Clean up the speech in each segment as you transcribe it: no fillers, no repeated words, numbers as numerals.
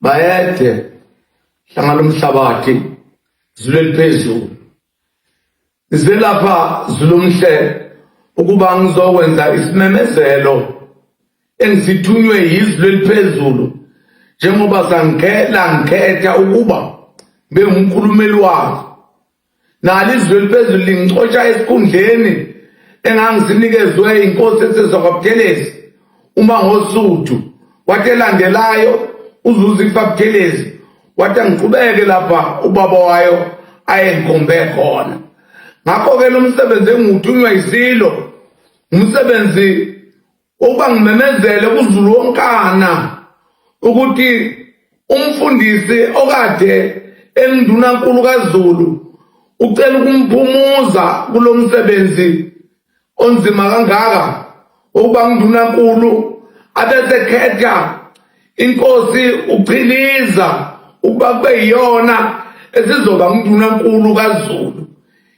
bayede hlangana umhlabathi zuleli phezulu izelapha zulumhle ukuba ngizokwenza isimemezelo engisithunywe yizwi eliphezulu njengoba ngikhetha ukuba ngibe umkhulumeli wazo nalo izwi eliphezulu lingixotsha esikhundleni engangizinikezwe inkosi esezakwaButhelezi uma ngosuthu wathi elandelayo uzuzifa Buthelezi wathi ngiqhubeke lapha ubaba wayo ayengikhombe khona. Ngakho-ke lo msebenzi enguthunywa isilo umsebenzi ukuba ngimemezele kuZulu wonkana ukuthi umfundisi okade endunankulu kaZulu ucela ukumphumuza kulo msebenzi onzima kangaka ukuba ngidunankulu abese khetha inkosi uChiliza ukuba kube yiyona esizoba ngidunankulu kaZulu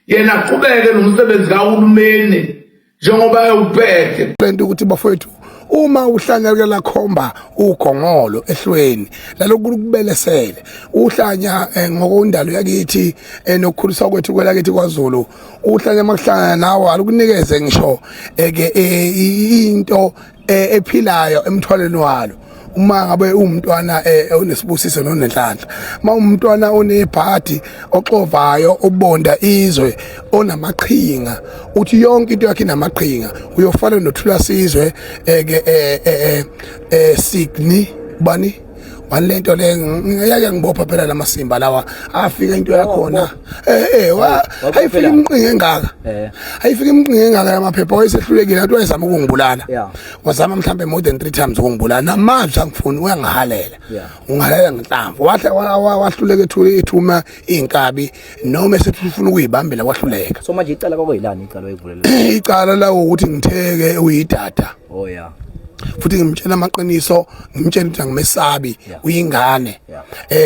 yena aqhubeke nomsebenzi kahulumeni njengoba ewuphethe. Lento ukuthi bafowethu uma uhlanya la khomba ugongolo ehlweni lalokhu kubelesele uhlanya ngokundalo yakithi nokukhulisa kwethu kwelakithi kwaZulu uhlanya makuhlangana nawe alukunikeze ngisho into ephilayo emthwaleni walo. Uma ngabe umntwana onesibusiso nonenhlanhla umntwana onebhadi oxovayo obonda izwe onamaqhinga uthi yonke into yakhe inamaqhinga uyofana nothula sizwe signi bani walento le ngiyake ngibopha phela lamasimba lawa afika into yakhona ayifika imqhinga engaka ayifika imqhinga engaka yamaphepha wayesehlulekile athi wayezama ukungibulala wazama mhlambe more than 3 times ukungibulala namanje angifuni uyangihalela ungihalela ngenhlamvu wahluleka ethuma inkabi noma esefuna ukuyibambela wahluleka. So manje icala kwakuyilani icala oyivulela? Icala lawo ukuthi ngitheke uyidada futhi ngimtshela amaqiniso ngimtshela ukuthi angimesabi uyingane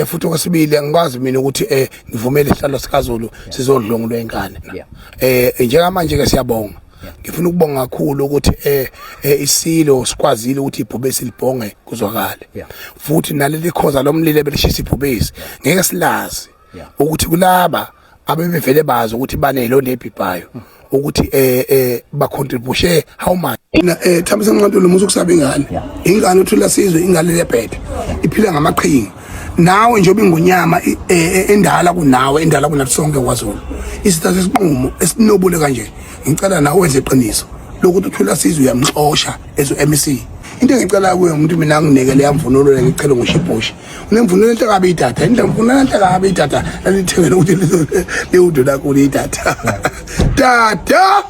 futhi okwesibili ngikwazi mina ukuthi ngivumele isihlalo sikaZulu sizodlongulwa ingane njengamanje ke siyabonga ngifuna ukubonga kakhulu ukuthi isilo sikwazile ukuthi ibhubesi libhonge kuzwakale futhi naleli khoza lomlilo belishisa ibhubesi ngeke silazi ukuthi kulaba abebevele bazi ukuthi banelonto ebhibhayo ukuthi bacontribute how much Thambisa Nqantolo lo musu kusaba ingane uthula sizwe ingane lebhede iphila ngamaqhinga nawe njengoba ingunyama endala kunawe endala kunathi sonke kwaZulu isithatha isiqhumo esinobule kanje ngicela nawe wenze iqiniso lokuthi uthula sizwe uyamxosha ezo MEC into engicela kuye umuntu mina nginikele yamvunulo le ngicela ngishibhoshi unemvunulo enhle kabe idatha indlela enhle kabe idatha lalithengele ukuthi le udula kule idatha dada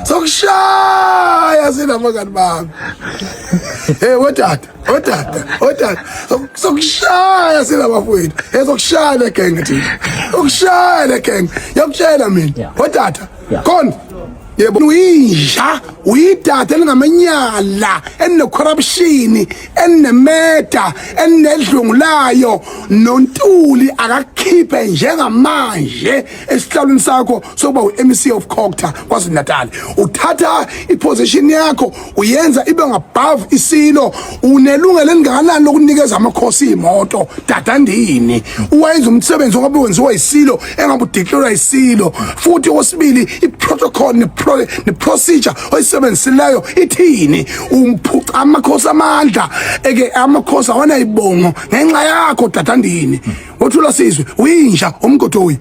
sokushaya sinamangani bami wodada sokushaya sinabafowethu sokushaya le gang thina sokushaya le gang yakutshela mina wodada khona yebo uyinja uyidada lingamanyala ene-corruption enemeta enedlungulayo nontuli akakhiphe njengamanje esihlalweni sakho sokuba u-MEC of Cocta KwaZulu Natal uthatha iposition yakho uyenza ibe ngabove isilo unelungelo elingakanani lokunikeza amakhosi imoto dadandini uwayenza umsebenzi ongabe wenziwa isilo engabe udeclare isilo futhi okwesibili iprotocol ne-procedure oyisebenzisileyo ithini umphuca amakhosi amandla amakhosi awana ibongo ngenxa yakho dadandini othula sizwe uyinja umgodoyi.